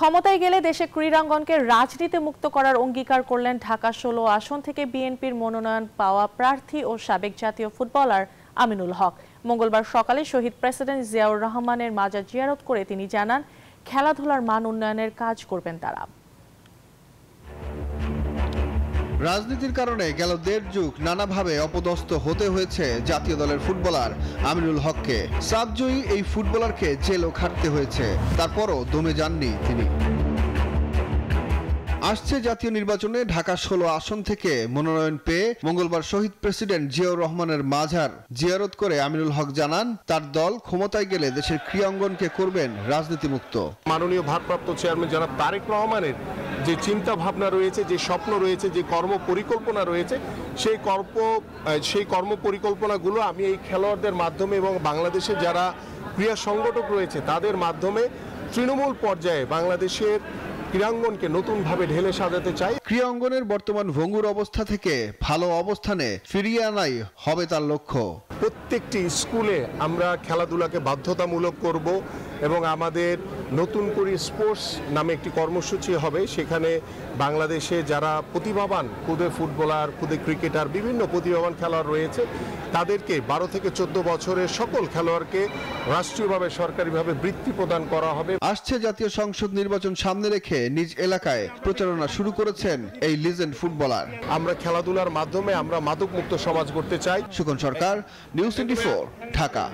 ক্ষমতায় গেলে দেশে ক্রীড়াঙ্গনকে রাজনীতি মুক্ত করার অঙ্গীকার করলেন ঢাকা ১৬ আসন থেকে বিএনপির মনোনয়ন পাওয়া প্রার্থী ও সাবেক জাতীয় ফুটবলার আমিনুল হক। মঙ্গলবার সকালে শহীদ প্রেসিডেন্ট জিয়াউর রহমানের মাজার জিয়ারত করে তিনি জানান, খেলাধুলার মান উন্নয়নের কাজ করবেন তারা। রাজনীতির কারণে গেল দেড় যুগ নানাভাবে অপদস্থ হতে হয়েছে জাতীয় দলের ফুটবলার আমিনুল হককে। সাবজয়ী এই ফুটবলারকে জেলও খাটতে হয়েছে, তারপরও দমে যাননি তিনি। আসছে জাতীয় নির্বাচনে ঢাকা ১৬ আসন থেকে মনোনয়ন পেয়ে মঙ্গলবার শহীদ প্রেসিডেন্ট জিয়াউর রহমানের মাজার জিয়ারত করে আমিনুল হক জানান, তার দল ক্ষমতায় গেলে দেশের ক্রীড়াঙ্গনকে করবেন রাজনীতিমুক্ত। মাননীয় ভারপ্রাপ্ত চেয়ারম্যান জনাব তারেক রহমানের যে চিন্তা ভাবনা রয়েছে, যে স্বপ্ন রয়েছে, যে কর্ম পরিকল্পনা রয়েছে, সেই কর্ম পরিকল্পনাগুলো আমি এই খেলোয়াড়দের মাধ্যমে এবং বাংলাদেশে যারা ক্রীড়া সংগঠক রয়েছে তাদের মাধ্যমে তৃণমূল পর্যায়ে বাংলাদেশের ক্রীড়াঙ্গনকে নতুনভাবে ঢেলে সাজাতে চাই। ক্রীড়াঙ্গনের বর্তমান ভঙ্গুর অবস্থা থেকে ভালো অবস্থানে ফিরিয়ে আনাই হবে তার লক্ষ্য। প্রত্যেকটি স্কুলে আমরা খেলাধুলাকে বাধ্যতামূলক করব এবং আমাদের নতুন করে স্পোর্টস নামে একটি কর্মসূচি হবে। সেখানে বাংলাদেশে যারা প্রতিভাবান খুদে ফুটবলার, খুদে ক্রিকেটার, বিভিন্ন প্রতিভাবান খেলোয়াড় রয়েছে তাদেরকে 12 থেকে 14 বছরের সকল খেলোয়াড়কে রাষ্ট্রীয়ভাবে সরকারিভাবে বৃত্তি প্রদান করা হবে। আসছে জাতীয় সংসদ নির্বাচন সামনে রেখে নিজ এলাকায় প্রচারণা শুরু করেছেন এই লিজেন্ড ফুটবলার। আমরা খেলাধুলার মাধ্যমে আমরা মাদকমুক্ত সমাজ গড়তে চাই। সুখন সরকার, নিউজ 24, ঢাকা।